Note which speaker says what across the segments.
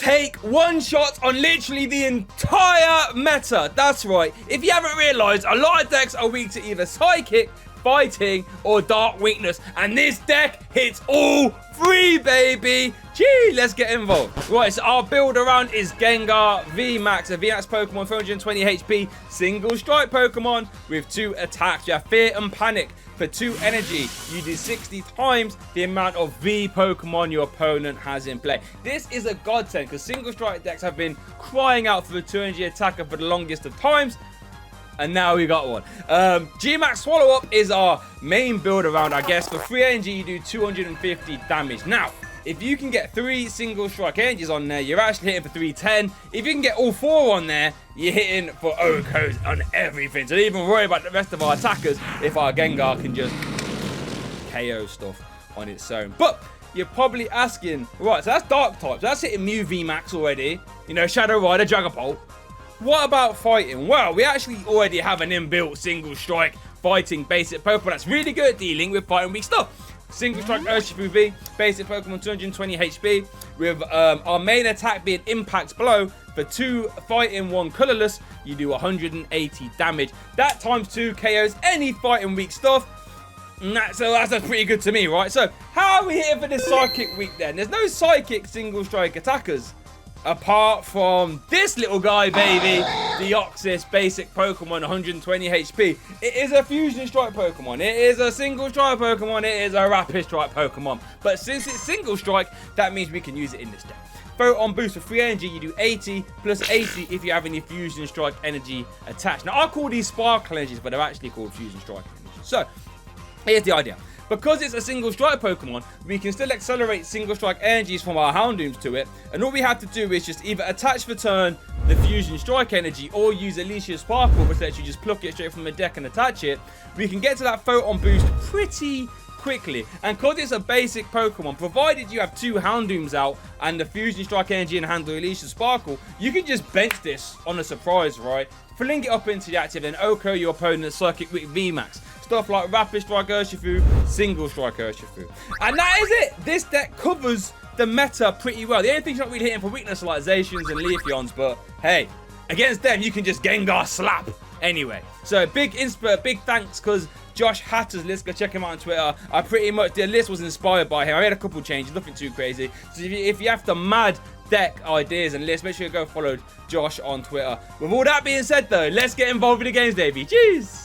Speaker 1: take one shot on literally the entire meta. That's right. If you haven't realized, a lot of decks are weak to either Psychic, Fighting, or Dark Weakness. And this deck hits all three, baby. Gee, let's get involved. Right, so our build around is Gengar VMAX, a VMAX Pokemon, 420 HP, single strike Pokemon with 2 attacks. You have Fear and Panic. For 2 energy, you do 60 times the amount of V Pokemon your opponent has in play. This is a godsend because single strike decks have been crying out for a 2 energy attacker for the longest of times. And now we got one. G-Max Swallow Up is our main build around, I guess. For 3 energy, you do 250 damage. Now, if you can get 3 single strike energies on there, you're actually hitting for 310. If you can get all 4 on there, you're hitting for OHKOs on everything. So don't even worry about the rest of our attackers if our Gengar can just KO stuff on its own. But you're probably asking, right, so that's Dark type. So that's hitting Mew VMAX already. You know, Shadow Rider, Dragapult. What about fighting? Well, we actually already have an inbuilt single strike fighting basic Pokemon that's really good at dealing with fighting weak stuff. Single strike Urshifu V, basic Pokemon, 220 HP, with our main attack being Impact Blow. For 2 fighting, 1 colorless, you do 180 damage. That times 2 KOs any fighting weak stuff. So that's pretty good to me, right? So how are we here for this Psychic week then? There's no Psychic single strike attackers. Apart from this little guy, baby, Deoxys, basic Pokemon, 120 HP. It is a Fusion Strike Pokemon. It is a Single Strike Pokemon. It is a Rapid Strike Pokemon. But since it's Single Strike, that means we can use it in this deck. Photon Boost for 3 energy, you do 80 plus 80 if you have any Fusion Strike energy attached. Now, I call these Sparkle energies, but they're actually called Fusion Strike energies. So, here's the idea. Because it's a single strike Pokemon, we can still accelerate single strike energies from our Houndooms to it. And all we have to do is just either attach for turn the Fusion Strike energy or use Elesa Sparkle, which lets you just pluck it straight from the deck and attach it. We can get to that Photon Boost pretty quickly. And because it's a basic Pokemon, provided you have 2 Houndooms out and the Fusion Strike energy and handle Elesa Sparkle, you can just bench this on a surprise, right? Fling it up into the active and OHKO your opponent's Psychic with VMAX. Stuff like Rapid Strike Urshifu, Single Strike Urshifu. And that is it. This deck covers the meta pretty well. The only thing's not really hitting for weakness like Zacians and Leafeons, but hey, against them you can just Gengar slap anyway. So big thanks because Josh Hatter's list, go check him out on Twitter. The list was inspired by him. I made a couple changes, nothing too crazy. So if you have the mad deck ideas and lists, make sure you go follow Josh on Twitter. With all that being said though, let's get involved in the games, baby. Jeez.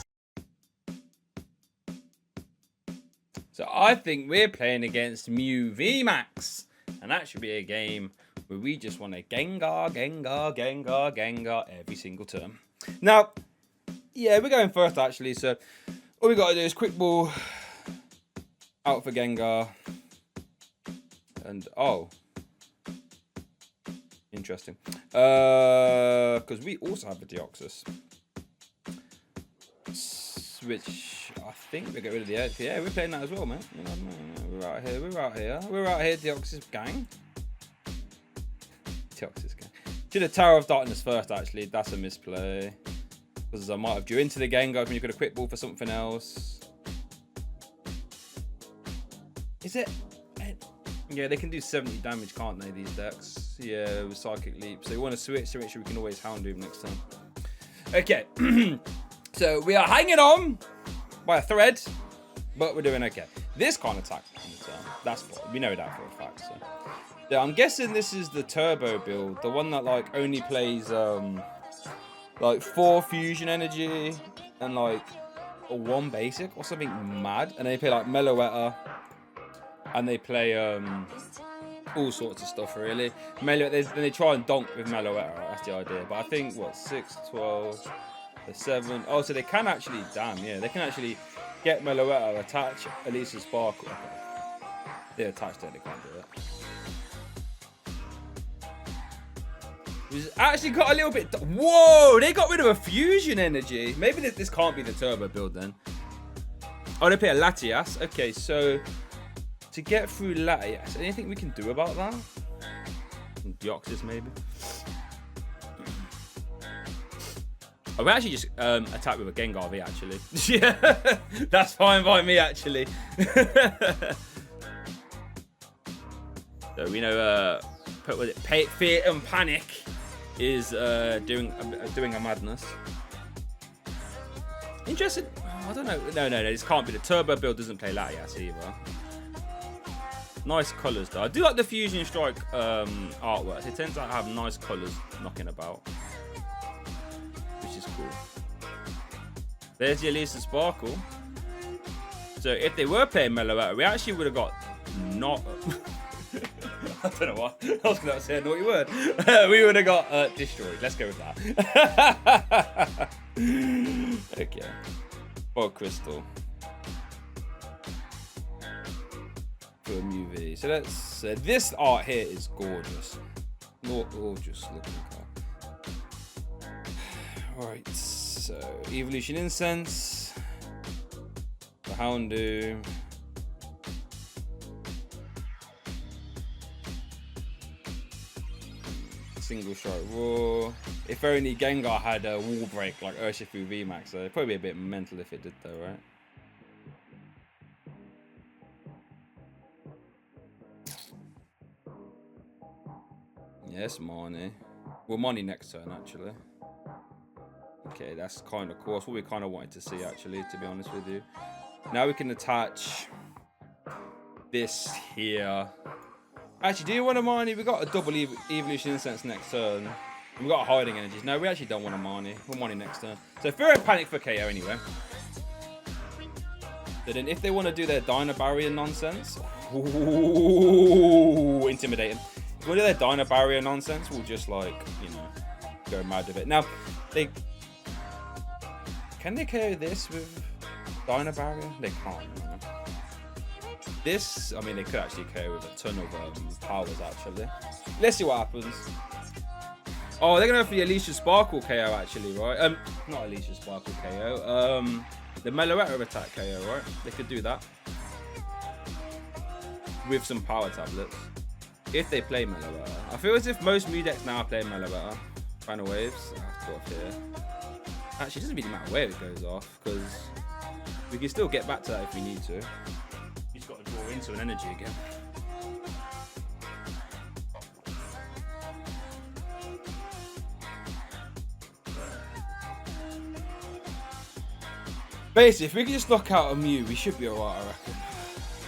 Speaker 1: So I think we're playing against Mew VMAX. And that should be a game where we just want to Gengar every single turn. Now, yeah, we're going first actually. So all we got to do is quick ball out for Gengar. And oh, interesting. Because we also have the Deoxys. Which I think we get rid of the X. Yeah, we're playing that as well, man. You know, we're out here, Deoxys gang. Deoxys gang. Should have Tower of Darkness first, actually. That's a misplay. Because I might have drew into the Gengar when you could have quick ball for something else. Is it? Yeah, they can do 70 damage, can't they, these decks? Yeah, with Psychic Leap. So we want to switch to make sure we can always Houndoom next time. Okay. So we are hanging on by a thread, but we're doing okay. This can't attack on the turn. That's fine. We know that for a fact. So yeah, I'm guessing this is the turbo build, the one that like only plays like 4 fusion energy and like a 1 basic or something mad, and they play like Meloetta, and they play all sorts of stuff really. Then they try and donk with Meloetta. Right? That's the idea. But I think what 6, 12. The 7. Oh, so they can actually, damn, yeah, they can actually get Meloetta, attach Elesa Sparkle. Okay. They're attached there, they can't do it. We've actually got a little bit. Whoa, they got rid of a fusion energy. Maybe this can't be the turbo build then. Oh, they play a Latias. Okay, so to get through Latias, anything we can do about that? Deoxys, maybe. I would actually just attack with a Gengar V, actually. Yeah, that's fine by me, actually. So we know put with it, Fear and Panic is doing a madness. Interesting. Oh, I don't know. No, this can't be. The turbo build doesn't play Latias either. Nice colours though. I do like the Fusion Strike artwork. It tends to have nice colours knocking about, which is cool. There's the Elesa Sparkle. So if they were playing Meloetta, we actually would have got not. I don't know what. I was going to say a naughty word. We would have got destroyed. Let's go with that. Okay. Bog Crystal. For a Mew V. So let's. This art here is gorgeous. Not gorgeous looking card. Alright. So Evolution Incense. The Houndoom. Single Strike Raw. If only Gengar had a wall break like Urshifu VMAX, so it'd probably be a bit mental if it did though, right? Yes, Marnie. Well, Marnie next turn actually. Okay, that's kind of cool. That's what we kind of wanted to see actually, to be honest with you. Now we can attach this here. Actually, do you want a Marnie? We got a double Evolution Incense next turn. We got Hiding Energies. No, we actually don't want a Marnie. We'll Marnie next turn. So Fear and Panic for KO anyway. So then if they want to do their Dyna Barrier nonsense. Ooh, intimidating. If they want to do their Dyna Barrier nonsense, we'll just like, you know, go mad with it. Now, can they KO this with Dyna Barrier? They can't, man. This, I mean, they could actually KO with a ton of powers, actually. Let's see what happens. Oh, they're going to go for the Elesa Sparkle KO, actually, right? Not Elesa Sparkle KO. The Meloetta attack KO, right? They could do that. With some power tablets. If they play Meloetta. I feel as if most Mew decks now play Meloetta. Final waves. I have to go off here. Actually, it doesn't really matter where it goes off, because we can still get back to that if we need to. Got to draw into an energy again. Basically, if we can just knock out a Mew, we should be alright, I reckon.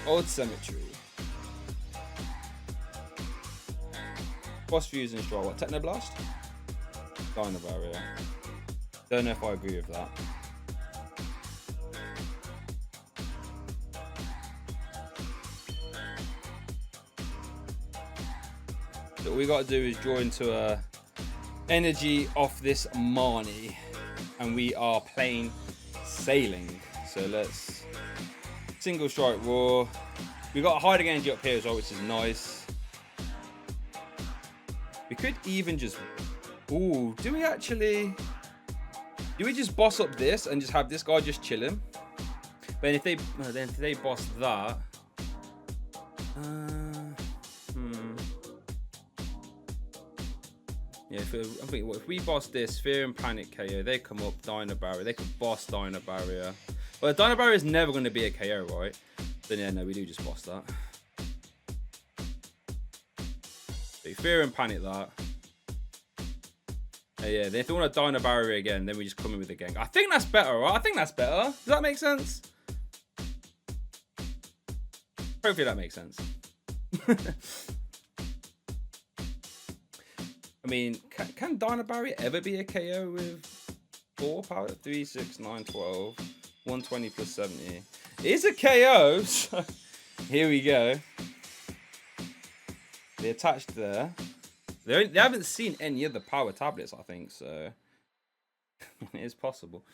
Speaker 1: Old Cemetery. Boss Fusion Strike. What? Technoblast? Dyna Barrier. Don't know if I agree with that. So all we got to do is draw into a energy off this Marnie, and we are plain sailing. So let's Single Strike Raw. We got a Hiding Energy up here as well, which is nice. We could even just, ooh, do we just boss up this and just have this guy just chilling? But if they boss that, yeah, I'm thinking, if we boss this, Fear and Panic KO, they come up, Dyna Barrier, they could boss Dyna Barrier. Well, Dyna Barrier is never going to be a KO, right? Then yeah, no, we do just boss that. So Fear and Panic that. Yeah, then if they want a Dyna Barrier again, then we just come in with a Gengar. I think that's better, right? I think that's better. Does that make sense? Hopefully that makes sense. I mean, can Dyna Barrier ever be a KO with 4 power? 3, 6, 9, 12, 120 plus 70. It is a KO, so here we go. They attached there. They haven't seen any other power tablets, I think, so it is possible.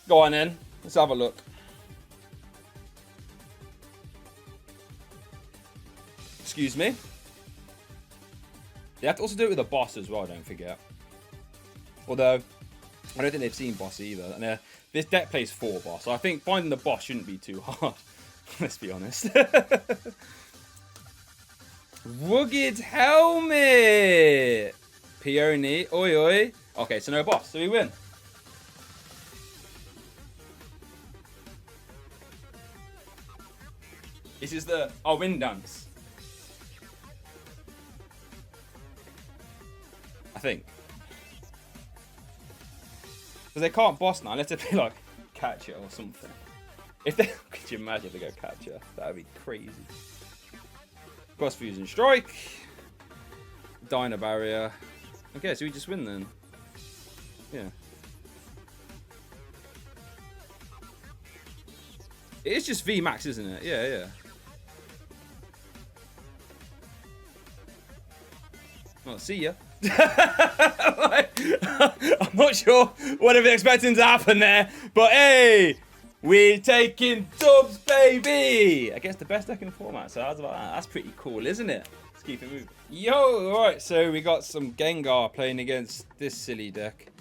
Speaker 1: Go on then, let's have a look. Excuse me. They have to also do it with a boss as well, don't forget. Although, I don't think they've seen boss either. And this deck plays 4 boss, so I think finding the boss shouldn't be too hard. Let's be honest. Rugged Helmet! Peony, oi oi. Okay, so no boss, so we win. This is the Wind Dance. I think. Because they can't boss now unless they play like catcher or something. If they could you imagine if they go catcher? That would be crazy. Cross fusion strike. Dino barrier. Okay, so we just win then. Yeah. It's just VMAX, isn't it? Yeah, yeah. Well, see ya. I'm not sure what I'm expecting to happen there, but hey, we're taking dubs, baby! Against the best deck in the format, so how's about that? That's pretty cool, isn't it? Let's keep it moving. Yo, alright, so we got some Gengar playing against this silly deck.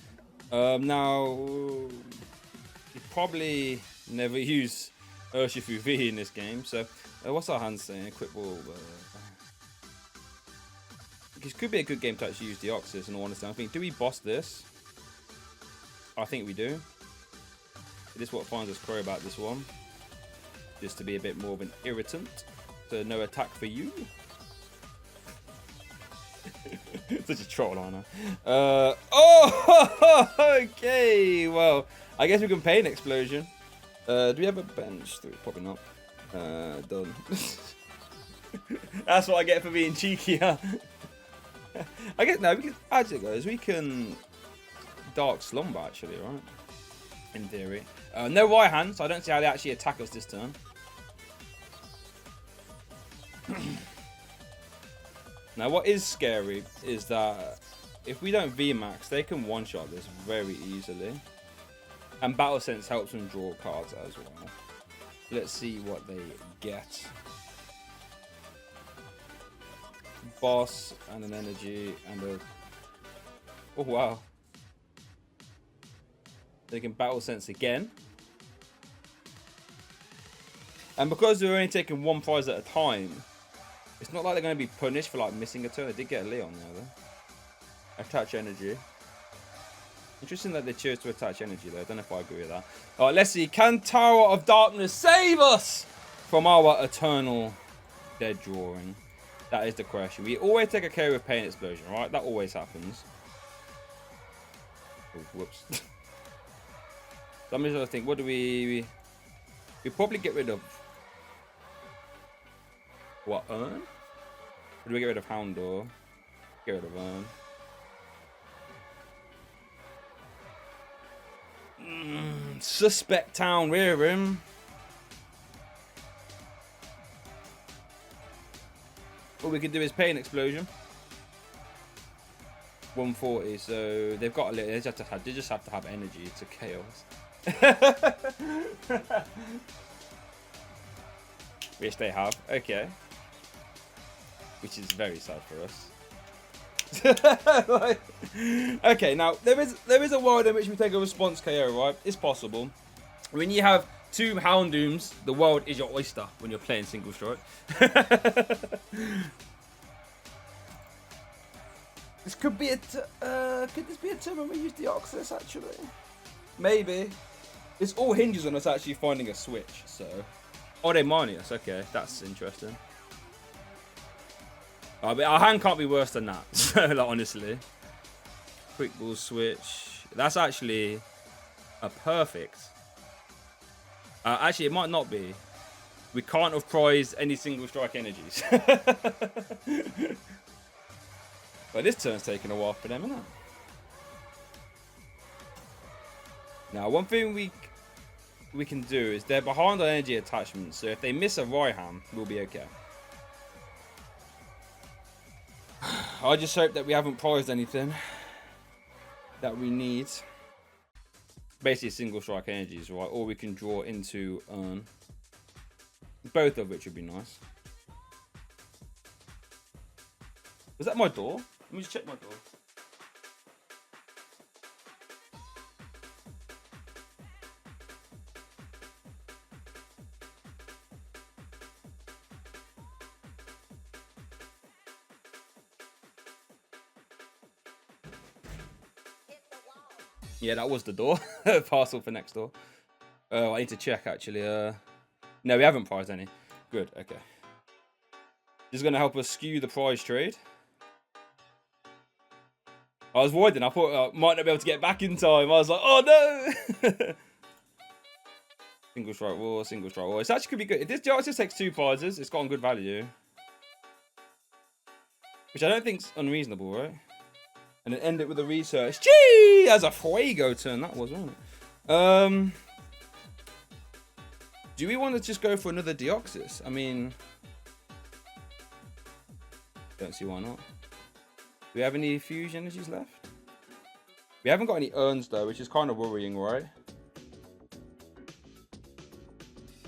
Speaker 1: Now, you probably never use Urshifu V in this game, so what's our hand saying? Quick ball. This could be a good game to actually use Deoxys, and all understand. I think, do we boss this? I think we do. It is what finds us Crobat this one. Just to be a bit more of an irritant. So no attack for you. Such a troll, aren't I? Oh, okay. Well, I guess we can Pain Explosion. Do we have a bench? Probably not. Done. That's what I get for being cheeky, huh? I guess no, we can actually guys, we can Dark Slumber actually, right? In theory. No right hand, so I don't see how they actually attack us this turn. Now what is scary is that if we don't VMAX, they can one-shot this very easily. And Battle Sense helps them draw cards as well. Let's see what they get. Boss and an energy and a... Oh wow. They can Battle Sense again. And because they're only taking one prize at a time, it's not like they're going to be punished for like missing a turn. They did get a Leon there though. Attach energy. Interesting that they chose to attach energy though. I don't know if I agree with that. Alright, let's see. Can Tower of Darkness save us from our eternal dead drawing? That is the question. We always take a KO with Pain Explosion, right? That always happens. Oh, whoops. I'm just trying to think, what do we probably get rid of? What, Urn? Or do we get rid of Houndour? Get rid of Urn. Suspect Town, we're in. All we could do is Pain Explosion. 140, so they've got a little. They just have to have energy to chaos. Which they have. Okay. Which is very sad for us. Like, okay, now there is a world in which we take a response KO, right? It's possible. When you have two Houndooms, the world is your oyster when you're playing single strike. This could be could this be a turn when we use Deoxys actually? Maybe. This all hinges on us actually finding a switch, so. Oh, they Marnie us. Okay, that's interesting. But our hand can't be worse than that. So, like, honestly. Quick ball switch. That's actually a perfect. Actually, it might not be. We can't have prized any single strike energies. But this turn's taking a while for them, isn't it? Now, one thing we can do is they're behind on energy attachments, so if they miss a Raihan, we'll be okay. I just hope that we haven't prized anything that we need. Basically, single strike energies, right? Or we can draw into Urn. Both of which would be nice. Was that my door? Let me just check my door. Yeah, that was the door. Parcel for next door. Oh, I need to check actually. No, we haven't prized any. Good, okay. This is going to help us skew the prize trade. I was worried, and I thought I might not be able to get back in time. I was like, oh no. Single strike war, single strike war. This actually could be good. If this Deoxys takes 2 prizes, it's got on good value. Which I don't think's unreasonable, right? And then end it with a research. Gee! That's a Fuego turn, that was, wasn't it? Do we want to just go for another Deoxys? I mean, don't see why not. Do we have any fusion energies left? We haven't got any urns though, which is kind of worrying, right?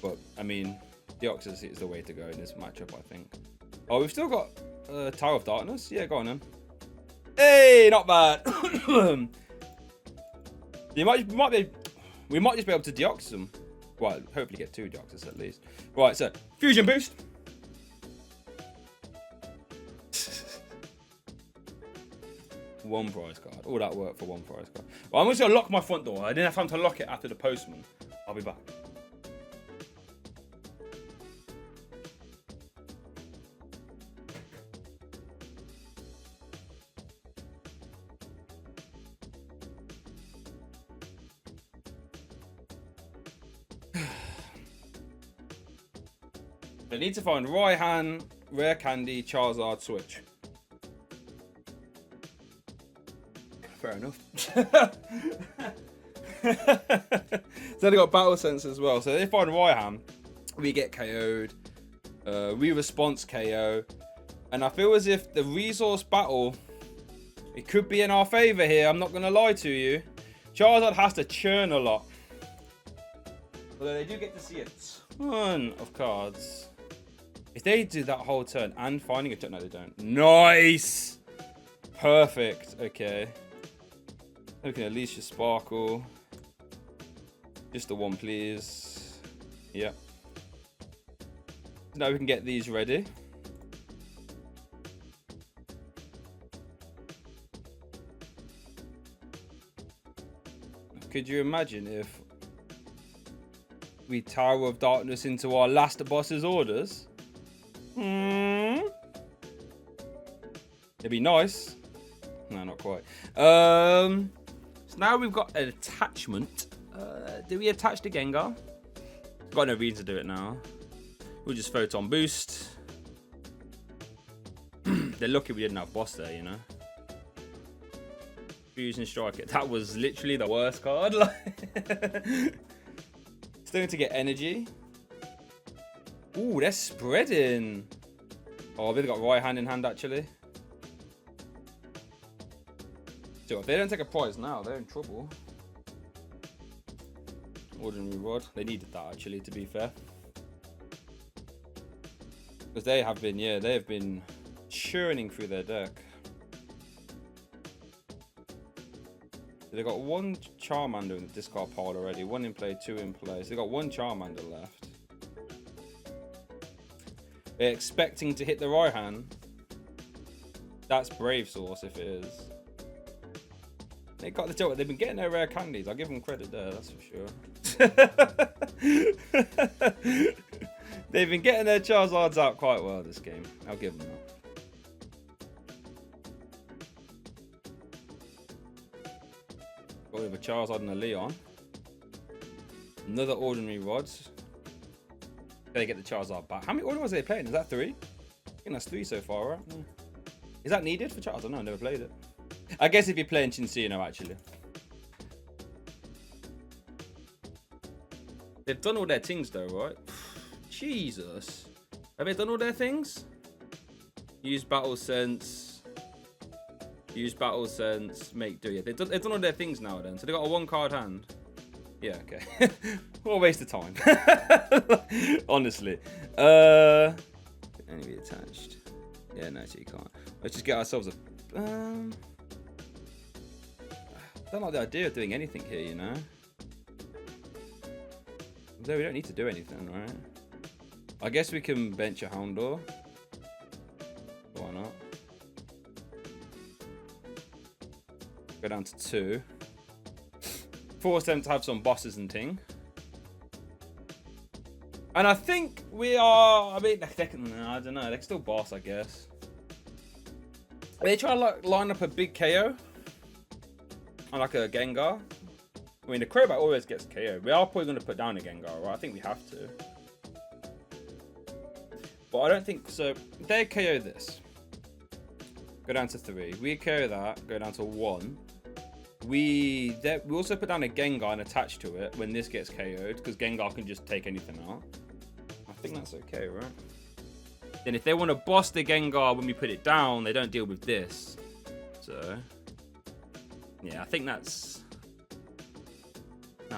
Speaker 1: But I mean, Deoxys is the way to go in this matchup, I think. Oh, we've still got Tower of Darkness. Yeah, go on then. Hey, not bad. we might just be able to Deoxys them. Well, hopefully get 2 Deoxys at least. Right, so fusion boost. One prize card. All that work for 1 prize card. Well, I'm just gonna lock my front door. I didn't have time to lock it after the postman. I'll be back. I need to find Raihan, Rare Candy, Charizard, Switch. Fair enough. Then I got Battle Sense as well. So if I find Raihan, we get KO'd. We response KO. And I feel as if the resource battle, it could be in our favor here. I'm not going to lie to you. Charizard has to churn a lot. Although they do get to see a ton of cards. If they do that whole turn and finding a turn, no, they don't. Nice! Perfect. Okay. We can at least just sparkle. Just the one, please. Yep. Now we can get these ready. Could you imagine if we Tower of Darkness into our last boss's orders? It'd be nice. No, not quite. So now we've got an attachment. Do we attach to Gengar? Got no reason to do it now. We'll just photon boost. They're lucky we didn't have boss there, you know. Fusion Striker. That was literally the worst card. Still need to get energy. Ooh, they're spreading. Oh, they've got right hand in hand actually. So if they don't take a prize now, they're in trouble. Ordinary Rod. They needed that actually, to be fair. Because they have been, yeah, they have been churning through their deck. They've got 1 Charmander in the discard pile already. 1 in play, 2 in play. So they've got 1 Charmander left. They're expecting to hit the right hand. That's Brave Source if it is. They got the tilt. They've been getting their rare candies. I'll give them credit there, that's for sure. They've been getting their Charizards out quite well this game. I'll give them that. Got with a Charizard and a Leon. Another Ordinary Rods. They get the Charizard back. How many Ordinary Rods are they playing? Is that 3? I think that's 3 so far, right? Yeah. Is that needed for Charizard? I don't know, I never played it. I guess if you're playing Chincino, actually. They've done all their things though, right? Jesus. Have they done all their things? Use Battle Sense. Use Battle Sense. Make do. Yeah, they've done all their things now then. So they got a 1 card hand. Yeah, okay. What a waste of time. Honestly. Enemy attached. Yeah, no, actually you can't. Let's just get ourselves a... I don't like the idea of doing anything here, you know? Though we don't need to do anything, right? I guess we can bench a Houndour. Why not? Go down to 2. Force them to have some bosses and ting. And I think we are... I mean, they can... I don't know. They can still boss, I guess. Are they trying to like, line up a big KO? on like a Gengar. I mean, the Crobat always gets KO. We are probably going to put down a Gengar, right? I think we have to. But I don't think so. They KO this. Go down to 3. We KO that. Go down to 1. We also put down a Gengar and attach to it when this gets KO'd, because Gengar can just take anything out. I think that's okay, right? Then if they want to boss the Gengar when we put it down, they don't deal with this. So, yeah, I think that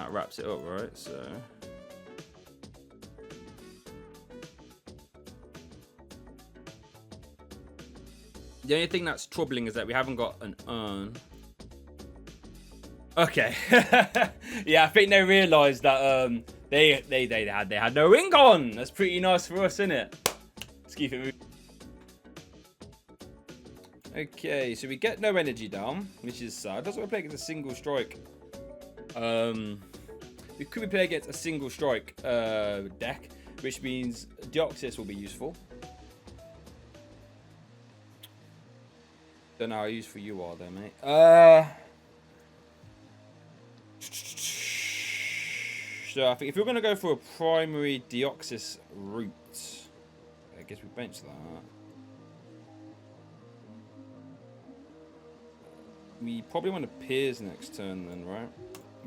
Speaker 1: wraps it up, right? So, the only thing that's troubling is that we haven't got an Urn. Okay. Yeah, I think they realised that they had no ring on. That's pretty nice for us, isn't it? Let's keep it moving. Okay, so we get no energy down, which is sad. That's why we play against a single strike. We could be playing against a single strike deck, which means Deoxys will be useful. Don't know how useful you are there, mate. So I think if we're going to go for a primary Deoxys route, I guess we bench that. We probably want to Piers next turn then, right?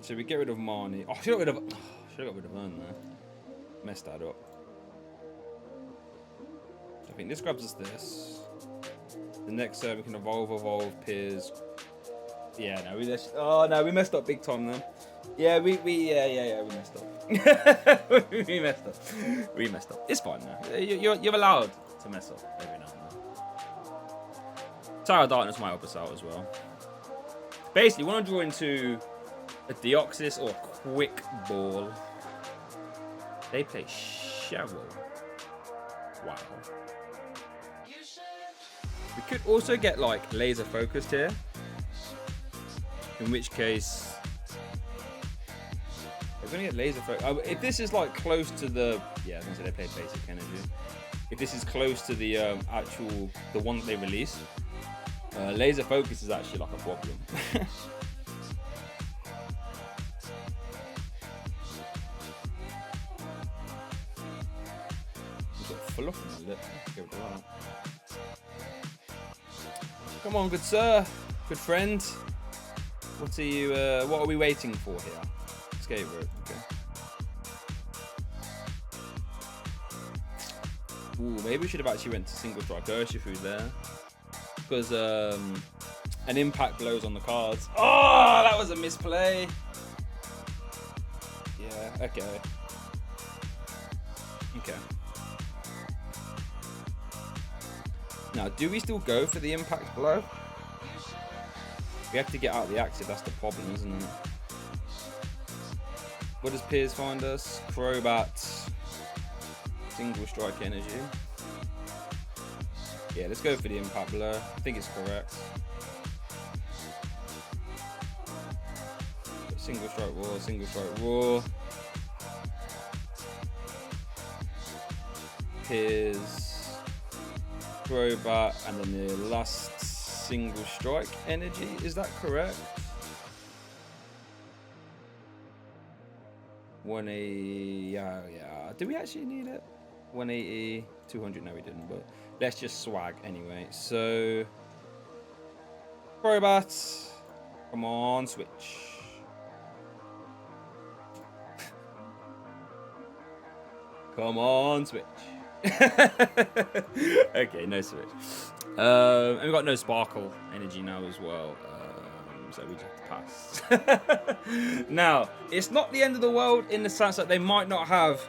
Speaker 1: So we get rid of Marnie. Oh, I should have got rid of Urn there. Messed that up. I think this grabs us this. The next turn we can evolve, Piers. Yeah, no, we messed up big time then. Yeah, we messed up. We messed up. It's fine now. You're allowed to mess up every now and then. Tower of Darkness might help us out as well. Basically, we want to draw into a Deoxys or a Quick Ball. They play Shovel. Wow. We could also get like laser focused here. In which case, we're gonna get laser focus. If this is like close to the, yeah, I was gonna say they played basic energy. If this is close to the the one that they released, laser focus is actually like a problem. We've got fluff in the lip. Give it a run. Come on, good sir, good friend. What are we waiting for here? Skate rope, okay. Ooh, maybe we should have actually went to single strike Urshifu there. Because an impact blows on the cards. Oh, that was a misplay. Yeah, okay. Okay. Now, do we still go for the impact blow? We have to get out of the active, that's the problem, isn't it? What does Piers find us? Crobat. Single strike energy. Yeah, let's go for the impact blow. I think it's correct. Single strike raw, single strike raw. Piers. Crobat, and then the last single strike energy, is that correct? 180, yeah. Do we actually need it? 180, 200, no we didn't, but let's just swag anyway. So, Crobat, come on, switch. Come on, switch. Okay, no switch. And we've got no sparkle energy now as well, so we just have to pass. Now, it's not the end of the world in the sense that they might not have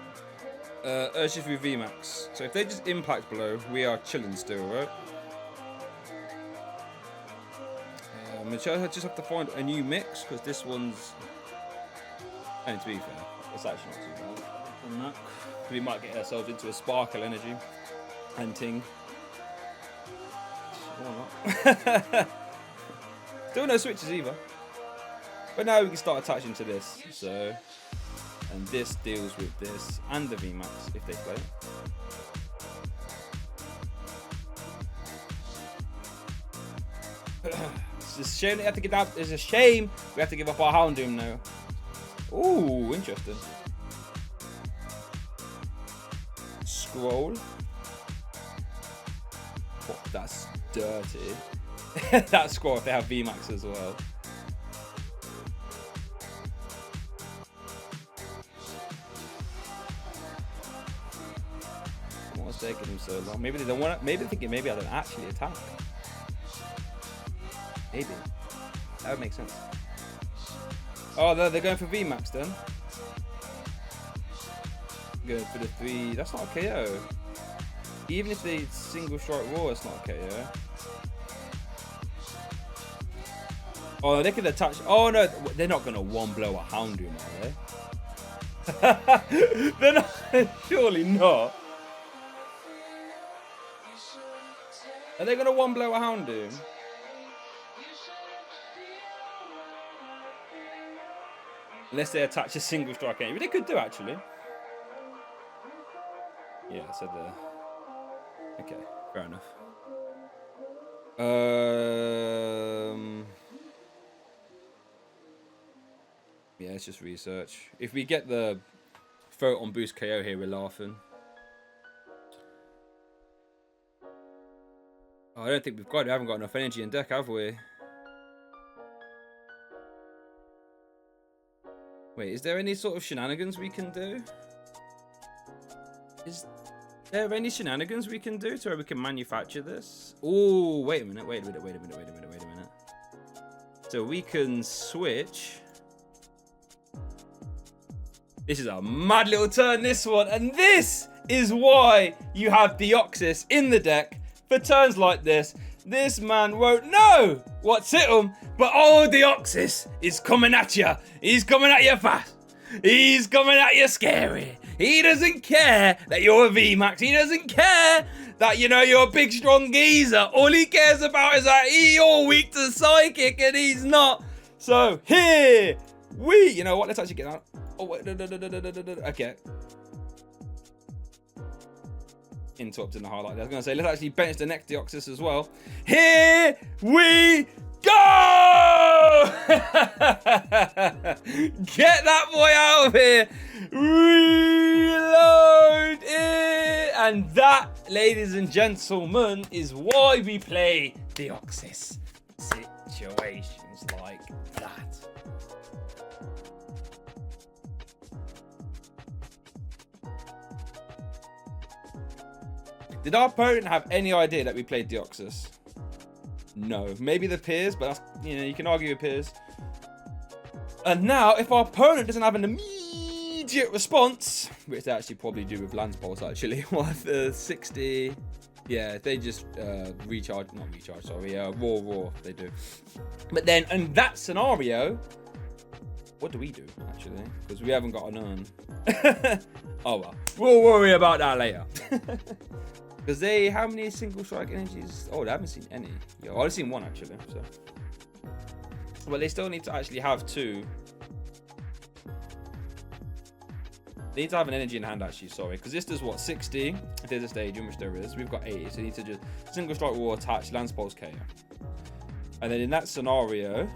Speaker 1: Urshifu VMAX. So if they just impact blow, we are chilling still, right? I just have to find a new mix, because this one's, and to be fair, it's actually not too bad on that. We might get ourselves into a sparkle energy and ting. Still no switches either. But now we can start attaching to this. So, and this deals with this and the VMAX if they play. It's a shame that you have to give up. It's a shame we have to give up our Houndoom now. Ooh, interesting. Scroll. Oh, that's dirty. That scroll if they have VMAX as well. What's taking them so long? Maybe they don't want to. Maybe they're thinking maybe I don't actually attack. Maybe. That would make sense. Oh, they're going for VMAX then. Going for the 3. That's not a KO. Even if they single strike raw, it's not a KO. Oh, they could attach. Oh no, they're not gonna one blow a Houndoom, are they? They're not. Surely not. Are they gonna one blow a Houndoom? Unless they attach a single strike enemy. They could do actually. Yeah, so okay, fair enough. Yeah, let's just research. If we get the Photon Boost KO here, we're laughing. Oh, I don't think we haven't got enough energy in deck, have we? Wait, is there any sort of shenanigans we can do? Is there any shenanigans we can do to where we can manufacture this? Oh, wait a minute, wait a minute. So we can switch. This is a mad little turn, this one. And this is why you have Deoxys in the deck for turns like this. This man won't know what's hit him, but oh, Deoxys is coming at you. He's coming at you fast. He's coming at you scary. He doesn't care that you're a VMAX. He doesn't care that, you know, you're a big, strong geezer. All he cares about is that you're weak to psychic and he's not. So here we, you know what? Let's actually get out. Oh, wait, okay. Interrupt in the highlight. I was going to say, let's actually bench the next Deoxys as well. Here we go! Get that boy out of here. Reload it. And that, ladies and gentlemen, is why we play Deoxys. Situations like that. Did our opponent have any idea that we played Deoxys? No. Maybe the Piers, but that's, you know, you can argue with Piers. And now, if our opponent doesn't have an immediate response, which they actually probably do with Lance Pulse, actually, what, the 60... Yeah, they just raw, they do. But then, in that scenario, what do we do, actually? Because we haven't got an urn. Oh, well. We'll worry about that later. Because they, how many single strike energies? Oh, they haven't seen any. Yeah, I've seen one actually. So, well, they still need to actually have 2. They need to have an energy in hand actually. Sorry, because this does what 60. If there's a stadium, which there is, we've got 80. So you need to just single strike war attach Lance Pulse KO. And then in that scenario,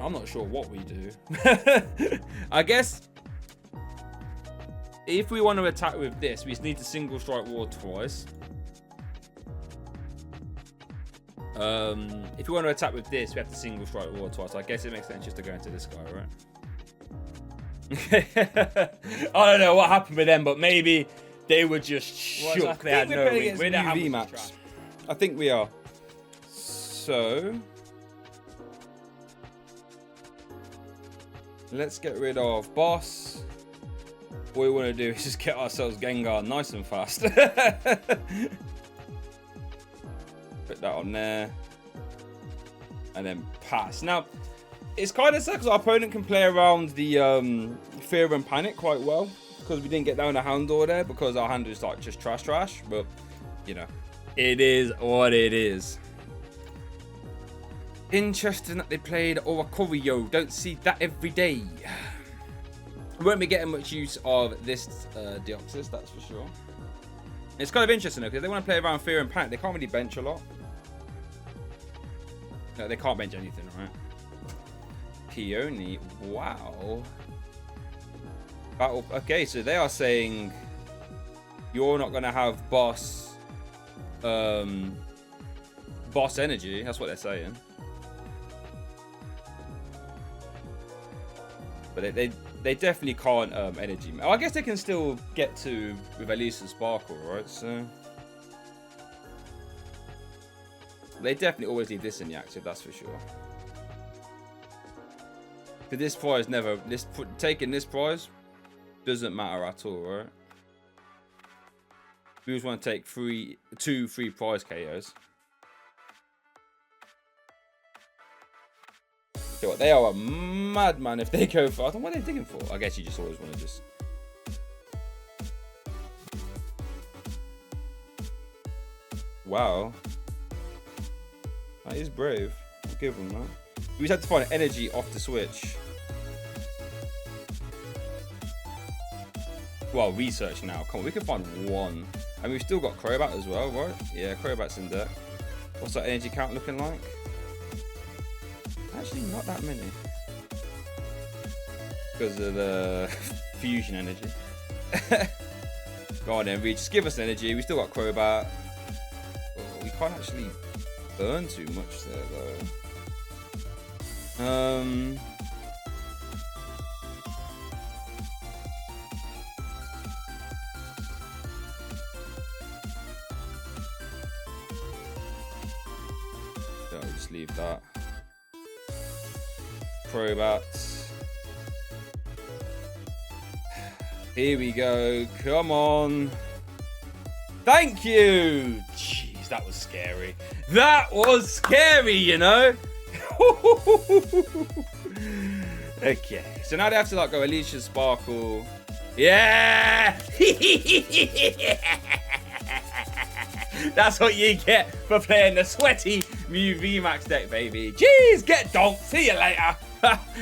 Speaker 1: I'm not sure what we do. I guess. If we want to attack with this, we just need to single strike war twice. If we want to attack with this, we have to single strike war twice. I guess it makes sense just to go into this guy, right? I don't know what happened with them, but maybe they were just shook. They had no wings. We're Mew VMAX. I think we are. So let's get rid of boss. What we want to do is just get ourselves Gengar nice and fast. Put that on there. And then pass. Now, it's kind of sad because our opponent can play around the Fear and Panic quite well. Because we didn't get down a Houndour there. Because our Houndour is like just trash. But, you know, it is what it is. Interesting that they played Oracorio. Don't see that every day. We won't be getting much use of this Deoxys, that's for sure. It's kind of interesting though, because they want to play around Fear and Panic. They can't really bench a lot. No, they can't bench anything, right? Peony. Wow. Battle. Okay, so they are saying you're not gonna have boss energy. That's what they're saying. But they definitely can't energy. Oh, I guess they can still get to with Elesa Sparkle, right? So they definitely always leave this in the active, that's for sure. But this prize never, taking this prize doesn't matter at all, right? We just want to take two free prize KOs. Okay, what, they are a madman if they go for. I don't know what they're digging for. I guess you just always want to just. Wow. That is brave. I'll give them that. We just had to find energy off the Switch. Well, research now. Come on, we can find one. And we've still got Crobat as well, right? Yeah, Crobat's in there. What's that energy count looking like? Actually, not that many. Because of the fusion energy. Go on then, Reed. Just give us energy. We still got Crobat. Oh, we can't actually burn too much there, though. Just leave that. Crobat. Here we go. Come on. Thank you. Jeez, that was scary. That was scary, you know. Okay, so now they have to like go Elesa Sparkle. Yeah. That's what you get for playing the sweaty Mew VMAX deck, baby. Jeez, get donked. See you later.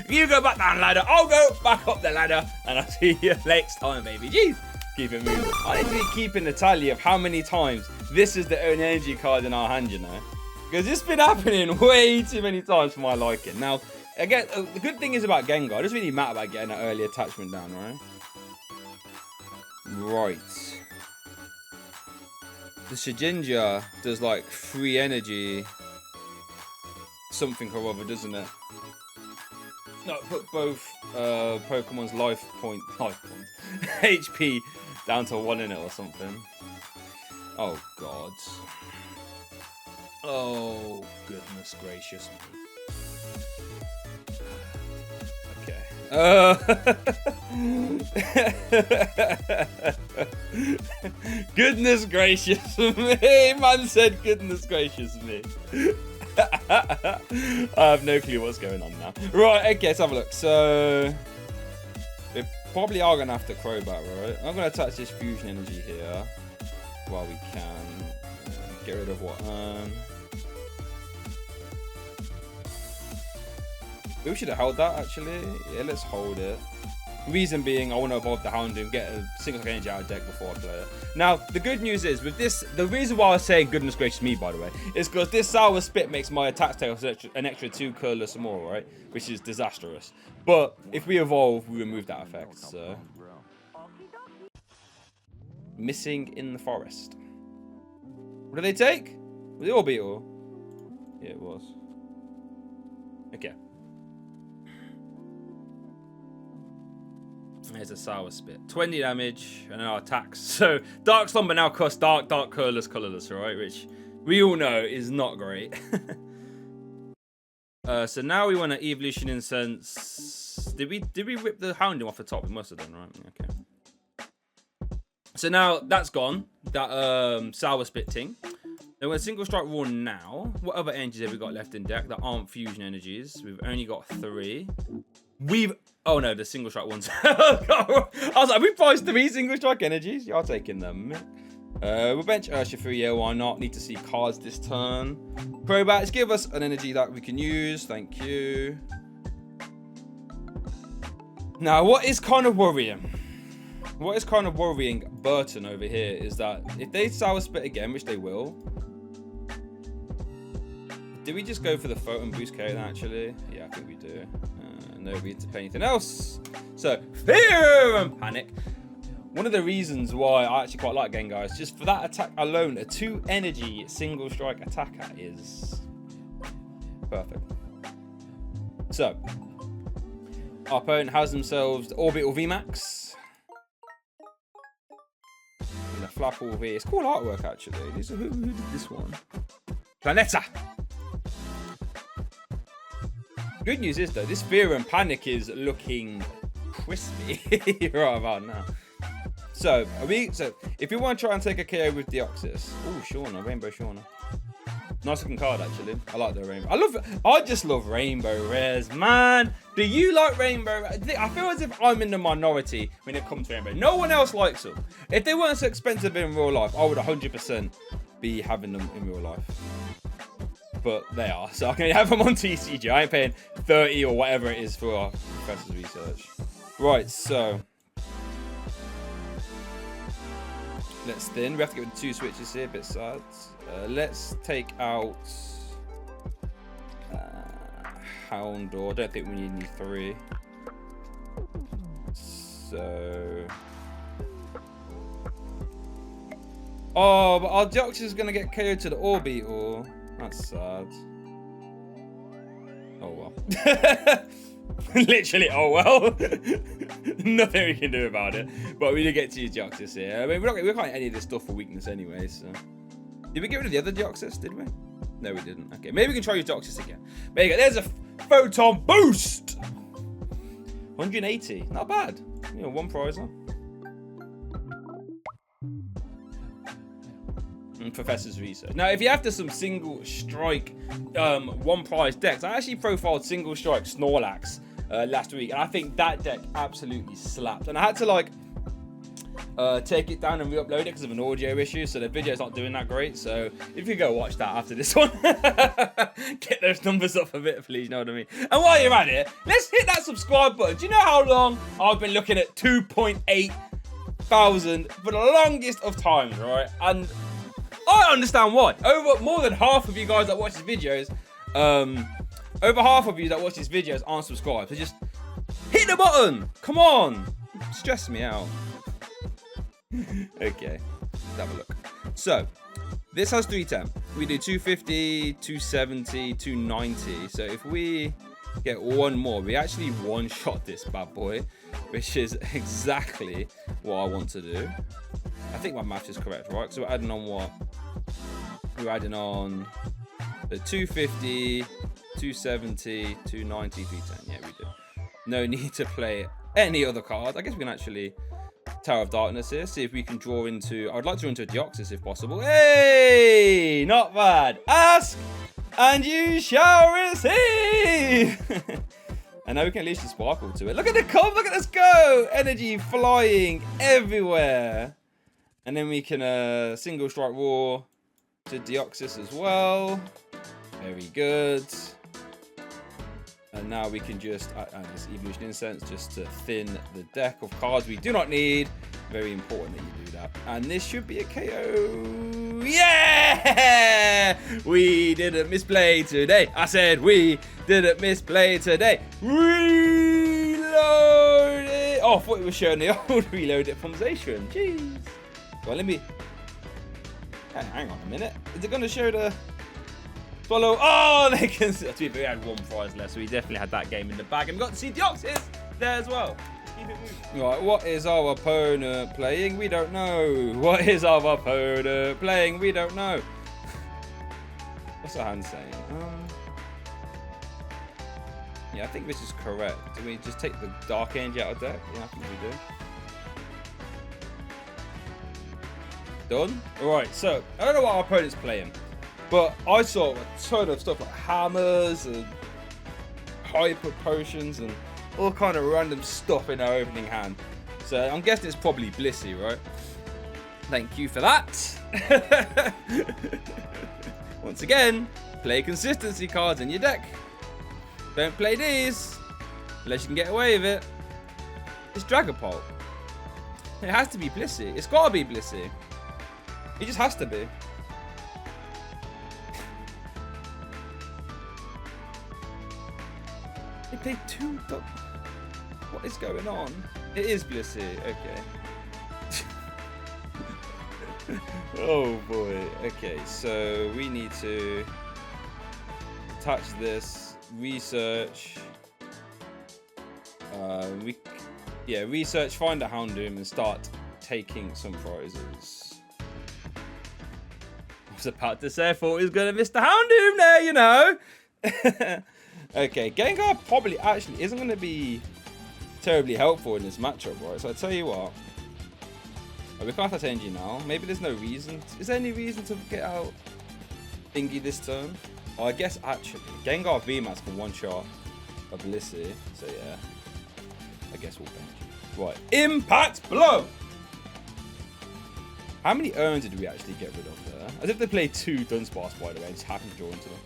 Speaker 1: You go back down the ladder. I'll go back up the ladder. And I'll see you next time, baby. Jeez. Keep it moving. I need to be keeping the tally of how many times this is the own energy card in our hand, you know. Because it's been happening way too many times for my liking. Now, again, the good thing is about Gengar, it doesn't really matter about getting that early attachment down, right? Right. The Shedinja does like free energy something or other, doesn't it? No, put both Pokemon's life points HP down to 1 in it or something. Oh god. Oh goodness gracious me. Okay. Goodness gracious me. Man said goodness gracious me. I have no clue what's going on now. Right, okay, let's have a look. So we probably are gonna have to Crobat, right? I'm gonna attach this fusion energy here while we can. Get rid of what? We should have held that actually. Yeah, let's hold it. Reason being, I want to evolve the Houndoom, get a single energy out of deck before I play it. Now, the good news is with this, the reason why I was saying goodness gracious me, by the way, is because this Sour Spit makes my attack tails an extra 2 colorless more, right? Which is disastrous. But if we evolve, we remove that effect. So, missing in the forest. What did they take? Was it Orbeetle? Yeah, it was. Okay. There's a Sour Spit. 20 damage and our attacks. So Dark Slumber now costs dark, colorless, right? Which we all know is not great. So now we want to Evolution Incense. Did we rip the Houndoom off the top? We must have done, right? Okay. So now that's gone. That Sour Spit thing. Then we're Single Strike Raw now. What other energies have we got left in deck that aren't fusion energies? We've only got 3. Oh no, the Single Strike ones. I was like, we priced 3 Single Strike energies. Y'all taking them. We'll bench Urshifu. Yeah, why not? Need to see cards this turn. Crobats, give us an energy that we can use. Thank you. Now, what is kind of worrying? What is kind of worrying Burton over here is that if they Sour Spit again, which they will, Did we just go for the Photon Boost KO actually? Yeah, I think we do. No need to play anything else. So, Fear and Panic. One of the reasons why I actually quite like Gengar is just for that attack alone, a 2 energy single strike attacker is perfect. So, our opponent has themselves the Orbital VMAX. And a Flapple V. It's cool artwork actually. Who did this one? Planeta. Good news is though, this Fear and Panic is looking crispy right about now. So, if you want to try and take a KO with Deoxys, oh, Shauna, Rainbow Shauna. Nice looking card, actually. I like the rainbow. I just love rainbow rares, man. Do you like rainbow? I feel as if I'm in the minority when it comes to rainbow. No one else likes them. If they weren't so expensive in real life, I would 100% be having them in real life. But they are, so I can have them on TCG. I ain't paying 30 or whatever it is for our professor's research. Right, so let's thin. We have to get with 2 switches here, a bit sad. Let's take out Houndour. I don't think we need any 3. So, oh, but our Deoxys is gonna get KO'd to the Orbital. That's sad. Oh well. Literally, oh well. Nothing we can do about it. But we did get to use Deoxys here. I mean, we can't get any of this stuff for weakness anyway, so. Did we get rid of the other Deoxys, did we? No, we didn't. Okay, maybe we can try use Deoxys again. There you go. There's a Photon Boost! 180. Not bad. You know, 1 prize on. Professor's research. Now, if you're after some single strike 1 prize decks, I actually profiled single strike Snorlax last week, and I think that deck absolutely slapped. And I had to like take it down and re-upload it because of an audio issue, so the video's not doing that great. So if you go watch that after this one, get those numbers up a bit, please. You know what I mean? And while you're at it, let's hit that subscribe button. Do you know how long I've been looking at 2.8 thousand for the longest of times, right? And I understand why. Over more than half of you guys that watch these videos, over half of you that watch these videos aren't subscribed. So just hit the button. Come on. Stress me out. Okay. Let's have a look. So, this has 310. We do 250, 270, 290. So if we get 1 more, we actually one-shot this bad boy, which is exactly what I want to do. I think my math is correct, right? So we're adding on what? We're adding on the 250, 270, 290, 310. Yeah, we do. No need to play any other card. I guess we can actually Tower of Darkness here. See if we can draw into... I would like to draw into a Deoxys if possible. Hey! Not bad. Ask and you shall receive. And now we can unleash the sparkle to it. Look at the comp. Look at this go. Energy flying everywhere. And then we can single strike roar to Deoxys as well. Very good. And now we can just add this Evolution Incense just to thin the deck of cards we do not need. Very important that you do that. And this should be a KO. Yeah! We didn't misplay today. I said we didn't misplay today. Reload it. Oh, I thought it was showing the old reload optimization. Jeez. Well, let me... Hang on a minute. Is it going to show the... Follow. Oh, they can. We had 1 prize left, so we definitely had that game in the bag, and we got to see Deoxys there as well. Right, what is our opponent playing? We don't know. What is our opponent playing? We don't know. What's our hand saying? Yeah, I think this is correct. Do we just take the Dark Angel out of deck? Yeah, I think we do. Done. All right. So I don't know what our opponent's playing. But I saw a ton of stuff like hammers and hyper potions and all kind of random stuff in our opening hand. So I'm guessing it's probably Blissey, right? Thank you for that. Once again, play consistency cards in your deck. Don't play these unless you can get away with it. It's Dragapult. It has to be Blissey. It's got to be Blissey. It just has to be. They played 2. What is going on? It is Blissey. Okay. Oh boy. Okay, so we need to attach this, research. Research, find a Houndoom, and start taking some prizes. I was about to say I thought he was gonna miss the Houndoom there, you know. Okay, Gengar probably actually isn't gonna be terribly helpful in this matchup, right? So I tell you what. We can't attach NG now. Maybe there's no reason. Is there any reason to get out Thingy this turn? Oh, I guess actually Gengar VMAX can one-shot a Blissey. So yeah, I guess we'll bench. Right, Impact Blow! How many urns did we actually get rid of there? As if they played 2 Dunsparce, by the way, and just happened to draw into them.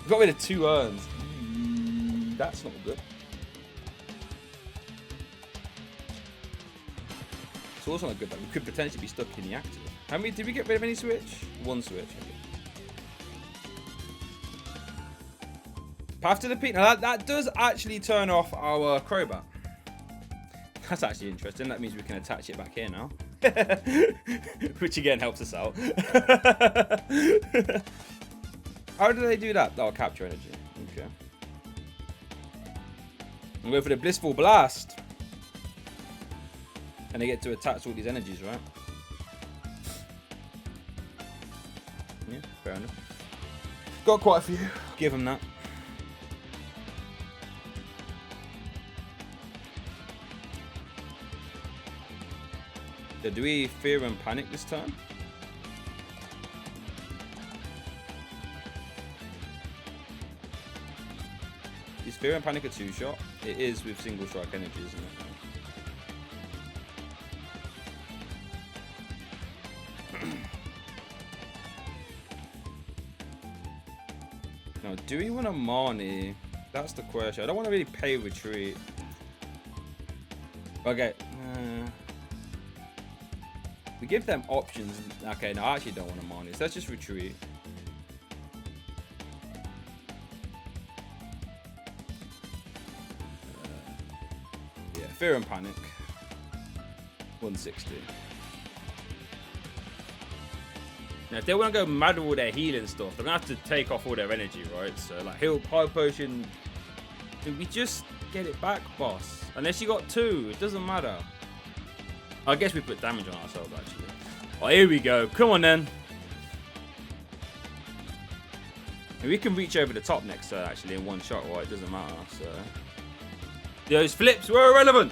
Speaker 1: We got rid of 2 urns. That's not good. It's also not good that we could potentially be stuck in the active. How many did we get rid of? Any switch? 1 switch. Okay. Path to the peak. Now that does actually turn off our Crobat. That's actually interesting. That means we can attach it back here now. Which again helps us out. How do they do that? Oh, capture energy. Okay. We'll go for the Blissful Blast. And they get to attach all these energies, right? Yeah, fair enough. Got quite a few. Give them that. So do we Fear and Panic this time? Is Fear and Panic a 2-shot? It is with single strike energy, isn't it? Now, do we want a Marnie? That's the question. I don't want to really pay retreat. Okay. We give them options. Okay, no, I actually don't want a Marnie. So let's just retreat. Yeah, Fear and Panic. 160. Now, if they want to go mad with all their healing stuff, they're going to have to take off all their energy, right? So, like, heal, High Potion. Can we just get it back, boss? Unless you got 2, it doesn't matter. I guess we put damage on ourselves, actually. Oh, here we go. Come on, then. And we can reach over the top next turn, actually, in 1 shot, right? It doesn't matter, so... Those flips were irrelevant.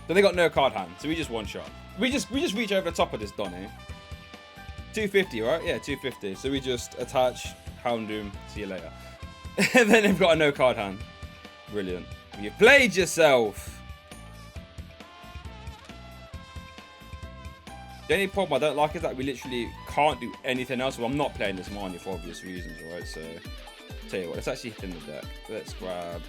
Speaker 1: So they got no card hand, so we just 1 shot. We just reach over the top of this Donny. 250, right? Yeah, 250. So we just attach Houndoom. See you later. And then they've got a no card hand. Brilliant. You played yourself. The only problem I don't like is that we literally can't do anything else. Well, I'm not playing this Marnie for obvious reasons, right? So, tell you what, let's actually thin the deck. Let's grab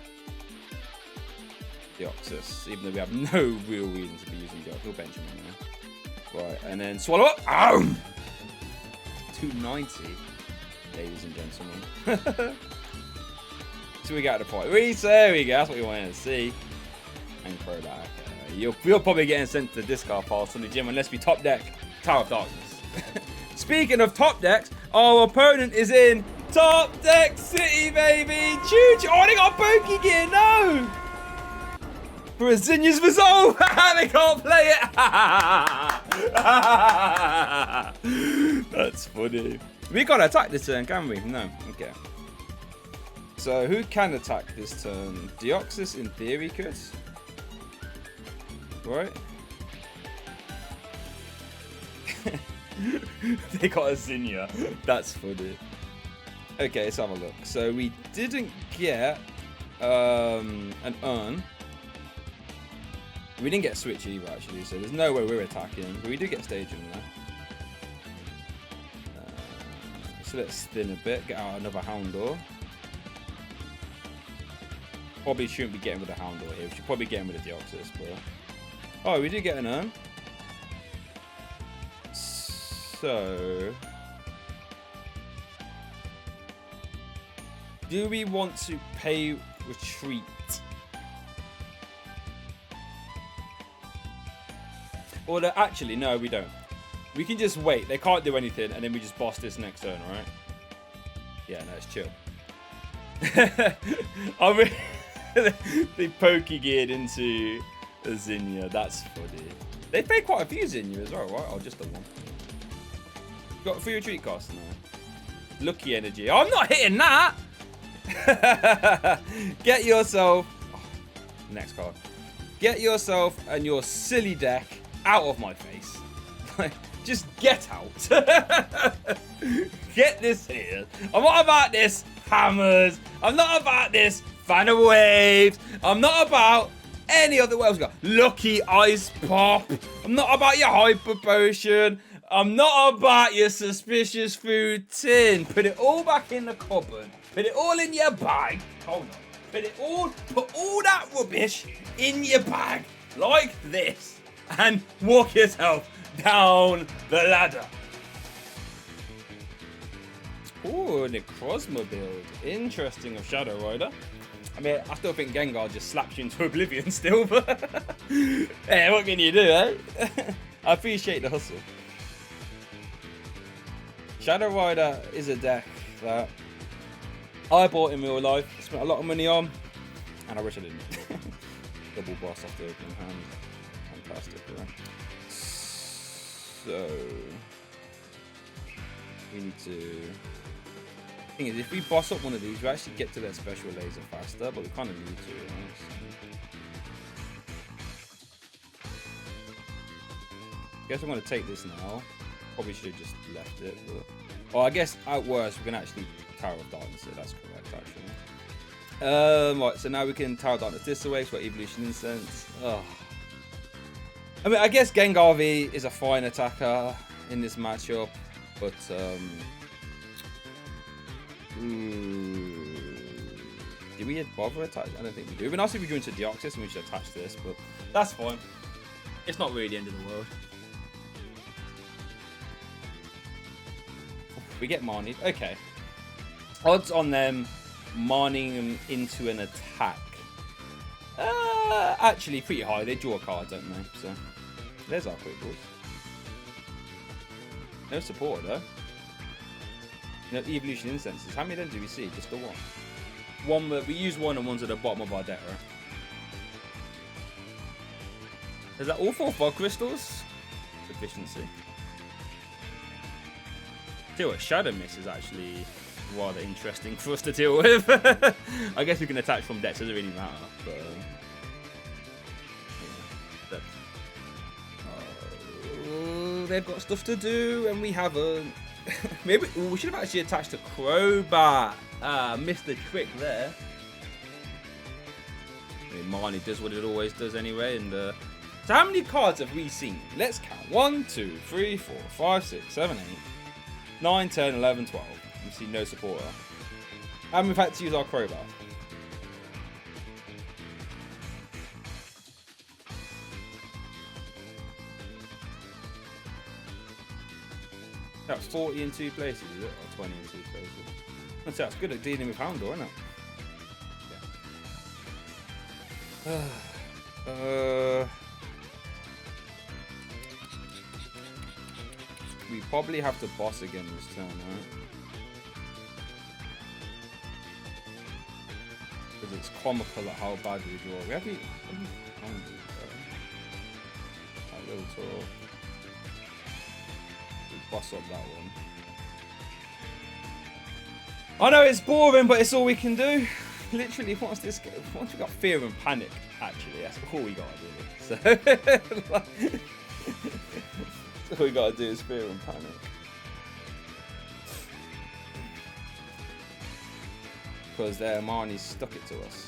Speaker 1: Deoxys, even though we have no real reason to be using Deoxys. We'll bench him in there. Right, and then swallow up. Ow! 290, ladies and gentlemen. So we got the point. There we go. That's what we wanted to see. And throw that. You're probably getting sent to the discard pile from the gym unless we top deck Tower of Darkness. Speaking of top decks, our opponent is in Top Deck City, baby. Choo-choo. Oh, they got Poke Gear. No. For a Zinnia's Resolve. They can't play it. That's funny. We can't attack this turn, can we? No. Okay. So who can attack this turn? Deoxys in theory could. Right? They got a Zinnia. That's funny. Okay, let's have a look. So we didn't get an Urn. We didn't get Switch either, actually, so there's no way we're attacking. But we do get Staging there. So let's thin a bit, get out another Houndour. Probably shouldn't be getting with a Houndour here. We should probably get him with a Deoxys, but... Oh, we do get an Urn. So, do we want to pay retreat? Or actually, no, we don't. We can just wait. They can't do anything, and then we just boss this next turn, right? Yeah, no, it's chill. They pokey geared into a Zinnia. That's funny. They pay quite a few Zinnia as well, right? Or just the one. Got a free retreat cost? No. Lucky energy. I'm not hitting that. Get yourself. Oh, next card. Get yourself and your silly deck out of my face. Just get out. Get this here. I'm not about this hammers. I'm not about this fan of waves. I'm not about any other. What else we got? Lucky ice pop. I'm not about your hyper potion. I'm not about your suspicious food tin. Put it all back in the cupboard. Put it all in your bag. Hold on. Put all that rubbish in your bag like this and walk yourself down the ladder. Ooh, Necrozma build. Interesting of Shadow Rider. I mean, I still think Gengar just slaps you into oblivion still, but hey, what can you do, eh? I appreciate the hustle. Shadow Rider is a deck that I bought in real life, spent a lot of money on, and I wish I didn't. Double boss after opening hand. Fantastic, right? So, we need to... The thing is, if we boss up one of these, we actually get to their special laser faster, but we kind of need to, right? I guess I'm going to take this now. Probably should have just left it, but... Well, I guess at worst, we can actually Tower of Darkness it. That's correct, actually. Right, so now we can Tower of Darkness this away for Evolution Incense. Oh. I mean, I guess Gengar V is a fine attacker in this matchup, but do we bother attach? I don't think we do. It'd be nice if we go into Deoxys and we should attach this, but that's fine. It's not really the end of the world. We get Marnie. Okay. Odds on them Marning them into an attack. Actually, pretty high. They draw cards, don't they? So, there's our quick balls. No support, though. No Evolution Incenses. How many of them do we see? Just the one. One that we use one and one's at the bottom of our deck, right? Is that all 4 fog crystals? Efficiency. Deal with Shadow Mist is actually rather interesting for us to deal with. I guess we can attach from decks, doesn't really matter. But, they've got stuff to do and we haven't. Maybe we should have actually attached a Crobat. Missed the trick there. I mean, Marnie does what it always does anyway. And so how many cards have we seen? Let's count. 1, 2, 3, 4, 5, 6, 7, 8, 9, 10, 11, 12. You see no supporter. And we've had to use our Crobat. That's 40 in 2 places, is it? Or 20 in 2 places. That's good at dealing with Houndour, isn't it? Yeah. We probably have to boss again this turn, right? Because it's comical at how bad we draw. We have that little tour. We boss up that one. I know it's boring, but it's all we can do. Literally, once we got fear and panic, actually, that's all we gotta do. So, all we gotta do is fear and panic. Because their Marnie stuck it to us.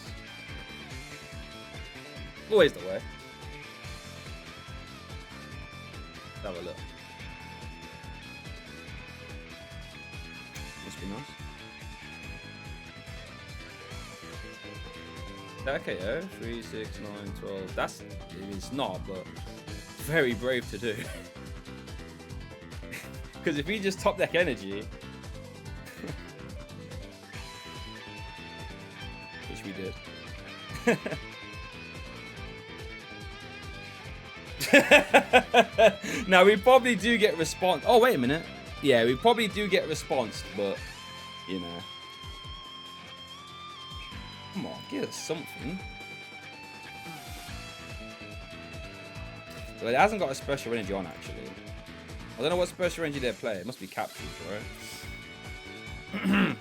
Speaker 1: Always the way. Let's have a look. Must be nice. Okay, 3, 6, 9, 12. It's not, but very brave to do. Because if we just top deck energy, which we did. Now we probably do get response. Oh wait a minute. Yeah, we probably do get response, but you know. Come on, give us something. Well, it hasn't got a special energy on actually. I don't know what special energy they play. It must be capsules, right?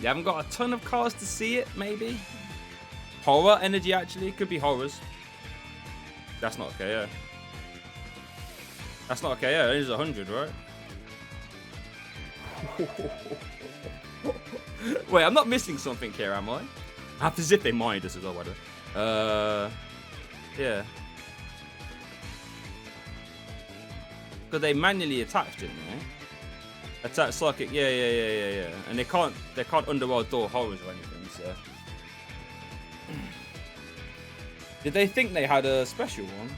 Speaker 1: You haven't got a ton of cards to see it, maybe? Horror energy actually. Could be horrors. That's not okay, yeah. That's not okay, yeah. It is 100, right? Wait, I'm not missing something here, am I? As if they mind us as well, whatever. Yeah. Because they manually attached, didn't they? Attack psychic, yeah. And they can't underworld door horrors or anything, so. Did they think they had a special one?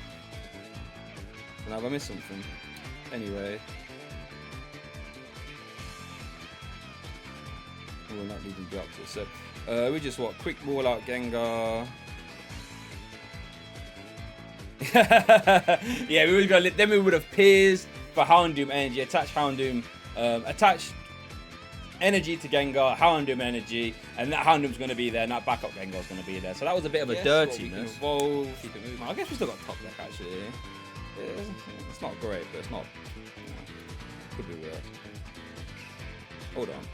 Speaker 1: And have I missed something? Anyway. We're not leaving Deoxys. So we just what? Quick ball out Gengar. Yeah, we would go. Then we would have Piers for Houndoom energy. Attach Houndoom. Attach energy to Gengar. Houndoom energy, and that Houndoom's going to be there, and that backup Gengar's going to be there. So that was a bit of a dirtiness. Evolve. Keep it moving. I guess we still got top deck actually. It's not great, but it's not. You know, could be worse. Hold on.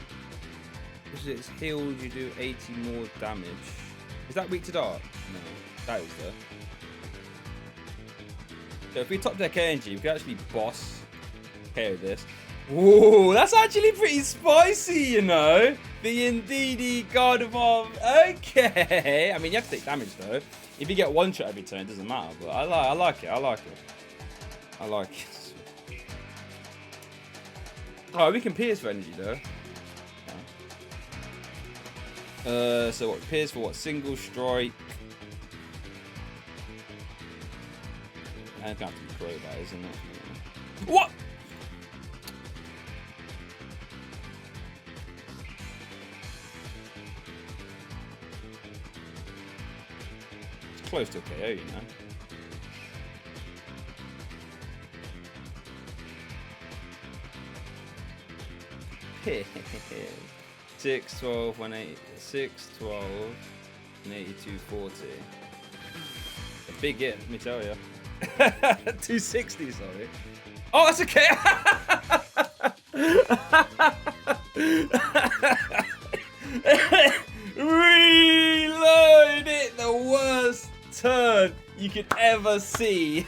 Speaker 1: It's healed, you do 80 more damage. Is that weak to dark? No, that is there. So if we top deck energy, we can actually boss KO this. Whoa, that's actually pretty spicy, you know. The Indeedee God of Arm. Okay. I mean, you have to take damage though. If you get one shot every turn, it doesn't matter. But I like it. I like it. Oh, we can pierce for energy though. So what? Pierce for what? Single strike. It's gonna have to be Crobat, isn't it? What? It's close to a KO, you know. 6, 12, 180, 6, 12, and 82, 40. A big hit, let me tell you. 260, sorry. Oh, that's okay. Reload it, the worst turn you could ever see.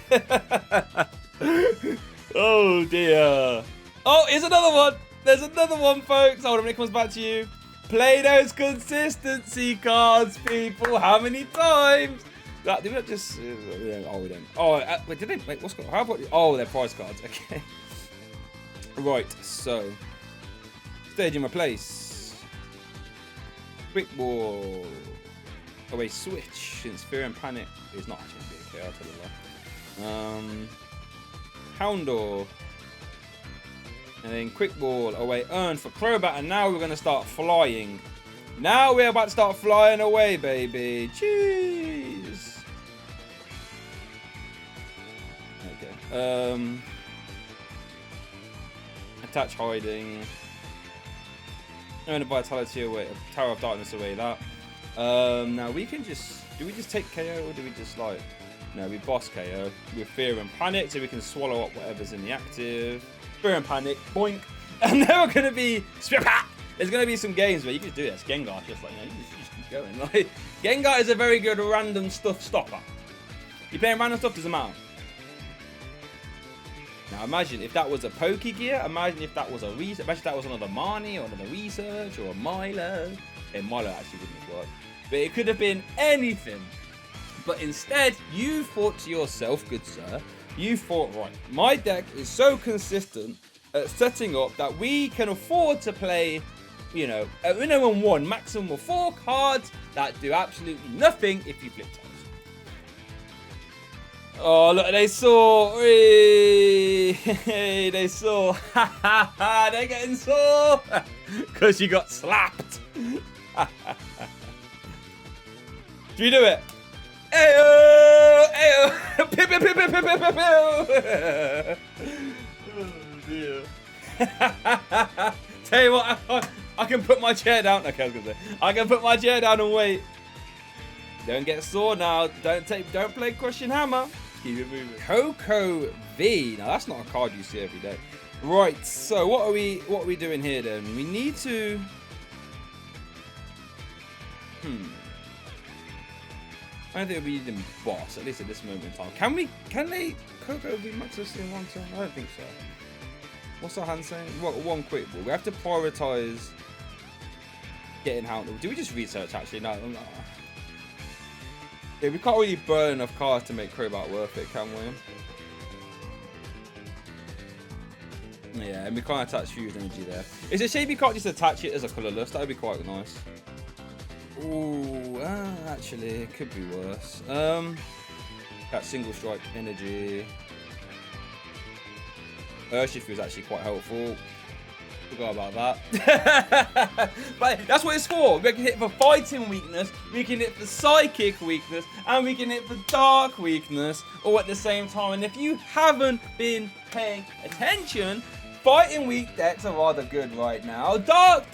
Speaker 1: Oh dear. Oh, here's another one. There's another one, folks. Hold on, when it comes back to you. Play those consistency cards, people. How many times? Did we not just... oh, we don't. Oh, wait, did they... Wait, what's going on? How about... Oh, they're prize cards. Okay. Right, so... Staging my place. Quick ball. Oh, wait, switch. Since Fear and Panic is not actually going to be okay, I'll tell you that. Houndour. And then quick ball away, Urn for Crobat, and now we're going to start flying. Now we're about to start flying away, baby. Jeez. Okay. Attach hiding. Urn of Vitality away, Tower of Darkness away. That. Now we can just. Do we just take KO or do we just like? No, we boss KO with Fear and Panic, so we can swallow up whatever's in the active. Fear and Panic, boink, and then we're gonna be. There's gonna be some games where you can just do this. Gengar, just like, you know, you just keep going. Like, Gengar is a very good random stuff stopper. You're playing random stuff, doesn't matter. Now imagine if that was a Pokegear. Imagine if that was a research. Imagine if that was another Marnie or another research or a Milo. And Milo actually wouldn't have worked, but it could have been anything. But instead, you thought to yourself, good sir. You thought, right, my deck is so consistent at setting up that we can afford to play, you know, a minimum one, maximum of 4 cards that do absolutely nothing if you flip tiles. Oh, look, they saw. Hey, they saw. They're getting sore. Because you got slapped. Do you do it? Ayo! Ayo! Pew, pew, pew, pew, pew, pew, pew. Oh, dear. Tell you what, I can put my chair down. Okay, I was going to say. I can put my chair down and wait. Don't get sore now. Don't play crushing hammer. Keep it moving. Coco V. Now that's not a card you see every day. Right. So what are we doing here then? We need to. I don't think we need them boss, at least at this moment in time. Can they Coco VMAX this in one turn? I don't think so. What's our hand saying? One quick ball. We have to prioritize getting Houndour. Do we just research actually? No. Yeah, we can't really burn enough cards to make Crobat worth it, can we? Yeah, and we can't attach Fuse Energy there. It's a shame we can't just attach it as a colourless. That would be quite nice. Ooh, actually, it could be worse. That single strike energy. Urshifu is actually quite helpful. Forgot about that. But that's what it's for. We can hit for fighting weakness, we can hit for psychic weakness, and we can hit for dark weakness all at the same time. And if you haven't been paying attention, fighting weak decks are rather good right now. Dark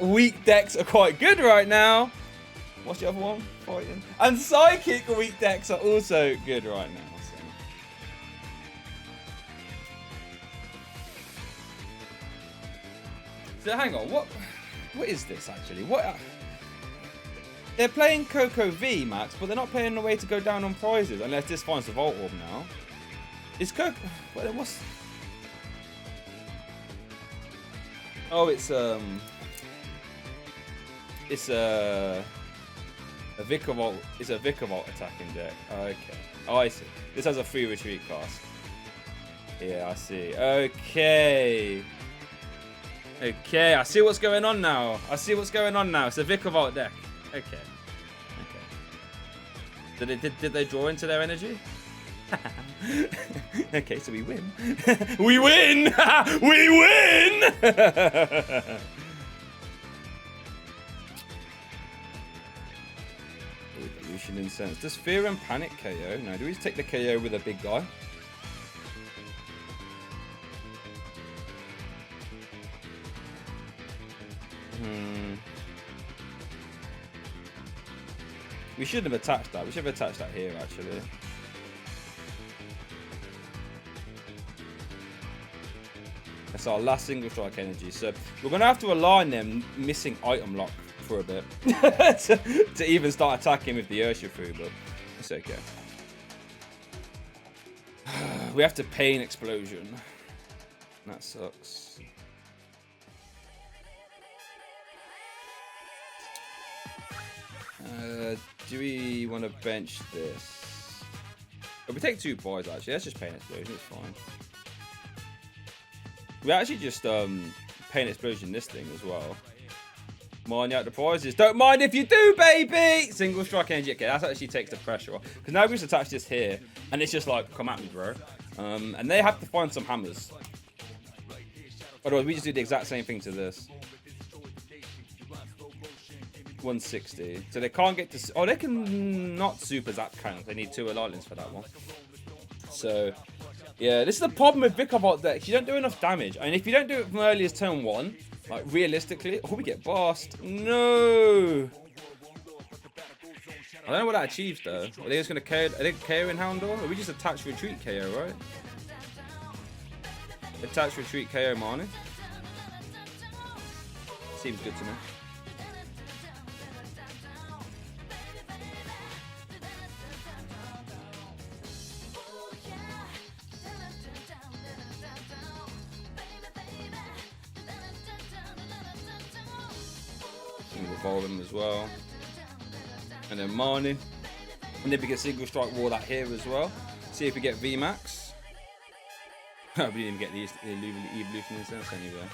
Speaker 1: weak decks are quite good right now. What's the other one? Fighting. And psychic weak decks are also good right now. So hang on, what is this actually? They're playing Coco VMAX, but they're not playing the way to go down on prizes unless this finds the Vault Orb now. Is Coco? What's? Oh, it's a Vikavolt. It's a Vikavolt attacking deck. Oh, okay. Oh, I see. This has a free retreat cost. Yeah, I see. Okay. Okay, I see what's going on now. It's a Vikavolt deck. Okay. Did they draw into their energy? Okay, so we win. We win! We win! Evolution Incense. Does Fear and Panic KO? No, do we just take the KO with a big guy? We should have attached that. We should have attached that here, actually. That's our last single strike energy. So we're going to have to align them missing item lock for a bit to even start attacking with the Urshifu, but it's okay. We have to Pain Explosion. That sucks. Do we want to bench this? Oh, we take 2 buys actually. Let's just Pain Explosion. It's fine. We actually just Pain Explosion this thing as well. Marnie out the prizes. Don't mind if you do, baby. Single strike energy. Okay, that actually takes the pressure off. Because now we just attach this here, and it's just like, come at me, bro. And they have to find some hammers. Otherwise, we just do the exact same thing to this. 160. So they can't get to... Oh, they can not super zap count. They need 2 Aloylins for that one. So, yeah, this is the problem with Vikavolt decks. You don't do enough damage. I mean, if you don't do it from early as turn 1, like, realistically... Oh, we get bossed. No! I don't know what that achieves, though. Are they just going to KO... Are they KO in Houndour? Or we just attach retreat KO, right? Attach retreat KO Marnie. Seems good to me. Evolve him as well, and then Marnie, and then we get single strike wall that here as well. See if we get VMAX. We didn't even get the Evolution Incense anyway.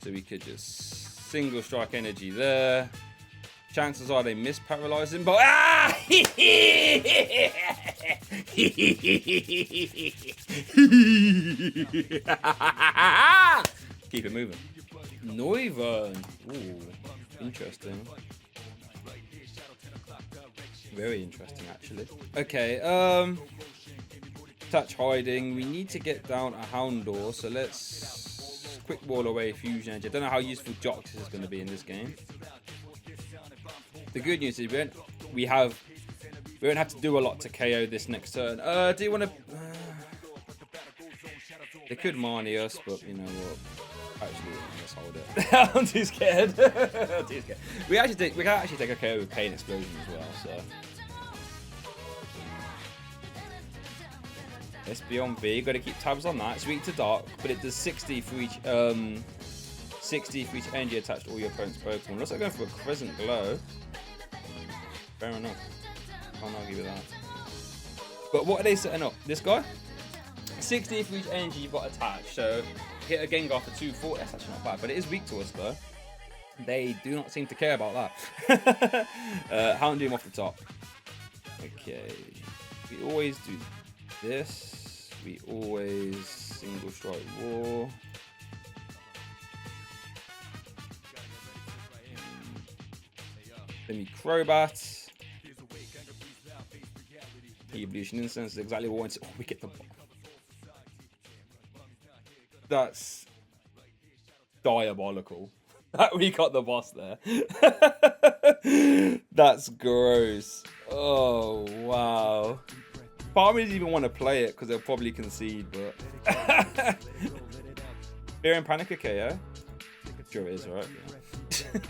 Speaker 1: So we could just single strike energy there. Chances are they miss paralyzing, but ah! Keep it moving. Noivern. Ooh, interesting. Very interesting, actually. Okay, touch hiding. We need to get down a Houndour, so let's quick wall away fusion energy. I don't know how useful Deoxys is going to be in this game. The good news is we don't have to do a lot to KO this next turn. Do you want to? They could Marnie us, but you know what? Actually, let's hold it. I'm too scared. I'm too scared. We can actually take a KO with Pain Explosion as well. So let's be on B. Got to keep tabs on that. It's weak to dark, but it does 60 for each 60 for each energy attached to all your opponent's Pokemon. Looks like going for a Crescent Glow. Fair enough. Can't argue with that. But what are they setting up? This guy? 60 for each energy you've got attached. So hit a Gengar for 240. That's actually not bad, but it is weak to us though. They do not seem to care about that. Houndoom off the top. Okay. We always do this. We always single strike war. Then we Crobat. Evolution Incense is exactly what we wanted. Oh, we get the. That's diabolical. That we got the boss there. That's gross. Oh wow. Part of me doesn't even want to play it because they'll probably concede, but Fear and Panic, okay, yeah? Sure it is, right? Yeah.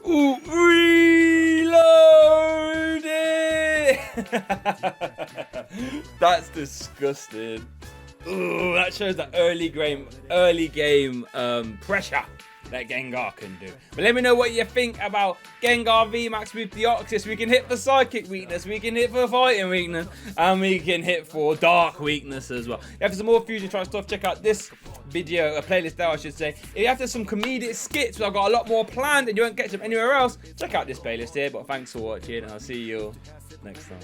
Speaker 1: Ooh, reload it! That's disgusting. Ooh, that shows that early game pressure that Gengar can do. But let me know what you think about Gengar VMAX with Deoxys. We can hit for Psychic weakness, we can hit for Fighting weakness, and we can hit for Dark weakness as well. If there's some more Fusion Tri stuff, check out this video, a playlist there I should say. If you have some comedic skits, I've got a lot more planned and you won't get them anywhere else, check out this playlist here. But thanks for watching and I'll see you next time.